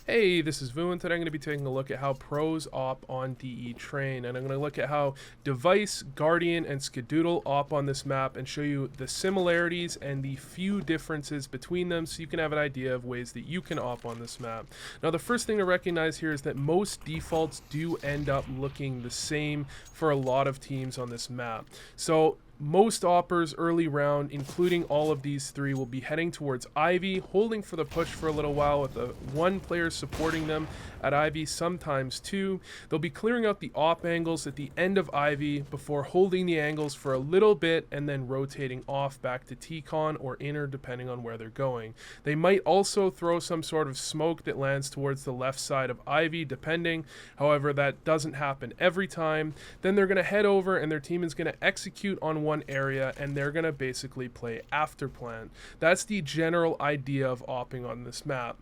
Hey, this is Vu, and today I'm going to be taking a look at how pros op on DE Train, and I'm going to look at how Device, Guardian, and Skadoodle op on this map and show you the similarities and the few differences between them so you can have an idea of ways that you can op on this map. Now, the first thing to recognize here is that most defaults do end up looking the same for a lot of teams on this map. So most oppers early round, including all of these three, will be heading towards Ivy, holding for the push for a little while with one player supporting them at Ivy, sometimes two. They'll be clearing out the op angles at the end of Ivy before holding the angles for a little bit and then rotating off back to T-Con or inner depending on where they're going. They might also throw some sort of smoke that lands towards the left side of Ivy depending. However, that doesn't happen every time. Then they're going to head over and their team is going to execute on one area and they're going to basically play after plan. That's the general idea of opping on this map.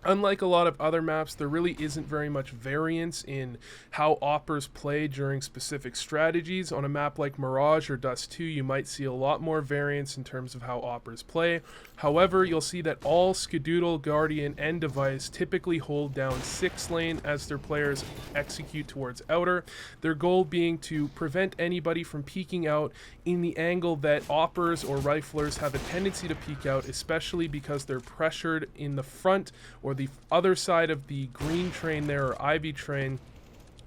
Unlike a lot of other maps, there really isn't very much variance in how oppers play during specific strategies. On a map like Mirage or Dust 2, you might see a lot more variance in terms of how oppers play. However, you'll see that all Skadoodle, Guardian, and Device typically hold down 6 lane as their players execute towards outer, their goal being to prevent anybody from peeking out in the angle that oppers or riflers have a tendency to peek out, especially because they're pressured in the front or the other side of the green train there, or Ivy train,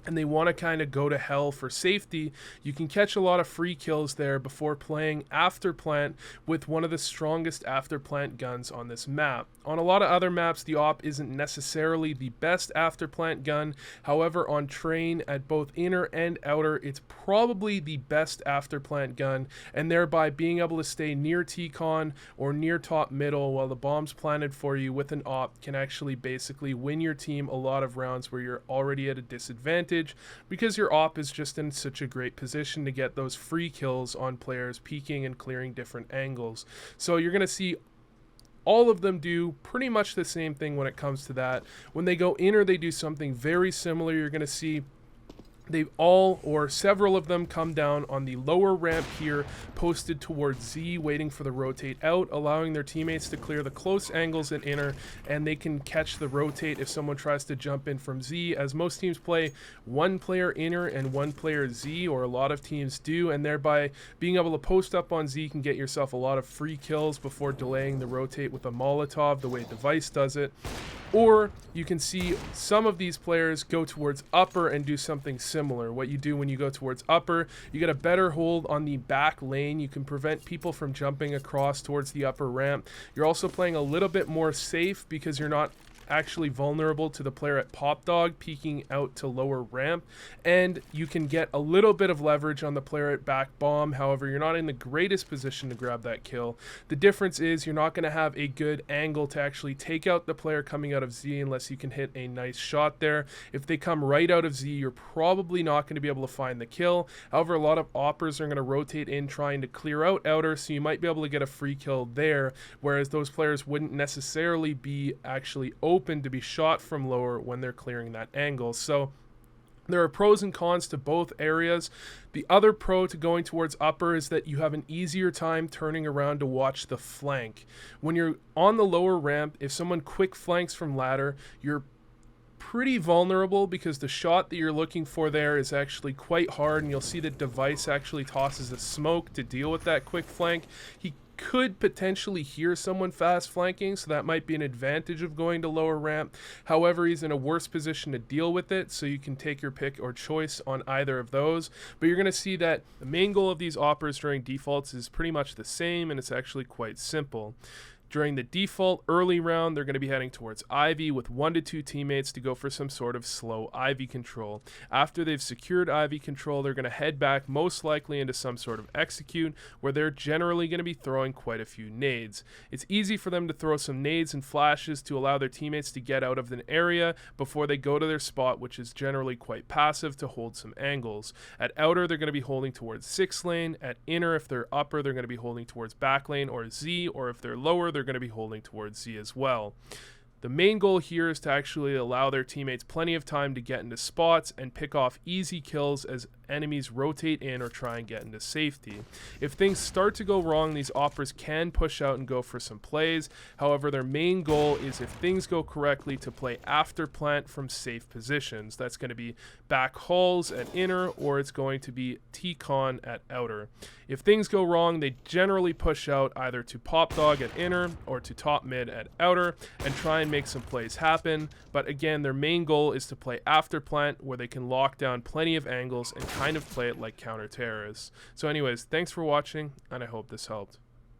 and they want to kind of go to hell for safety. You can catch a lot of free kills there before playing after plant with one of the strongest after plant guns on this map. On a lot of other maps, the op isn't necessarily the best after plant gun. However, on train at both inner and outer, it's probably the best after plant gun, and thereby being able to stay near T-Con or near top middle while the bomb's planted for you with an op can actually basically win your team a lot of rounds where you're already at a disadvantage, because your op is just in such a great position to get those free kills on players peeking and clearing different angles. So you're going to see all of them do pretty much the same thing when it comes to that. When they go inner, they do something very similar. You're going to see they all or several of them come down on the lower ramp here, posted towards Z, waiting for the rotate out, allowing their teammates to clear the close angles at inner, and they can catch the rotate if someone tries to jump in from Z, as most teams play one player inner and one player Z, or a lot of teams do, and thereby being able to post up on Z can get yourself a lot of free kills before delaying the rotate with a Molotov the way Device does it. Or you can see some of these players go towards upper and do something similar. What you do when you go towards upper, you get a better hold on the back lane. You can prevent people from jumping across towards the upper ramp. You're also playing a little bit more safe because you're not actually vulnerable to the player at Pop Dog peeking out to lower ramp, and you can get a little bit of leverage on the player at back bomb. However, you're not in the greatest position to grab that kill. The difference is you're not going to have a good angle to actually take out the player coming out of Z unless you can hit a nice shot there. If they come right out of Z, you're probably not going to be able to find the kill. However, a lot of oppers are going to rotate in trying to clear out outer, so you might be able to get a free kill there, whereas those players wouldn't necessarily be actually open to be shot from lower when they're clearing that angle. So there are pros and cons to both areas. The other pro to going towards upper is that you have an easier time turning around to watch the flank. When you're on the lower ramp, if someone quick flanks from ladder, you're pretty vulnerable because the shot that you're looking for there is actually quite hard, and you'll see that Device actually tosses a smoke to deal with that quick flank. He could potentially hear someone fast flanking, so that might be an advantage of going to lower ramp. However, he's in a worse position to deal with it, so you can take your pick or choice on either of those. But you're going to see that the main goal of these oppers during defaults is pretty much the same, and it's actually quite simple. During the default early round, they're going to be heading towards Ivy with 1 to 2 teammates to go for some sort of slow Ivy control. After they've secured Ivy control, they're going to head back most likely into some sort of execute, where they're generally going to be throwing quite a few nades. It's easy for them to throw some nades and flashes to allow their teammates to get out of an area before they go to their spot, which is generally quite passive, to hold some angles. At outer, they're going to be holding towards 6 lane. At inner, if they're upper, they're going to be holding towards back lane or Z, or if they're lower, they're going to be holding towards Z as well. The main goal here is to actually allow their teammates plenty of time to get into spots and pick off easy kills as enemies rotate in or try and get into safety. If things start to go wrong, these operas can push out and go for some plays. However, their main goal is, if things go correctly, to play after plant from safe positions. That's going to be back halls at inner, or it's going to be T-con at outer. If things go wrong, they generally push out either to pop dog at inner or to top mid at outer and try and make some plays happen. But again, their main goal is to play after plant, where they can lock down plenty of angles and kind of play it like counter terrorists. So anyways, thanks for watching, and I hope this helped.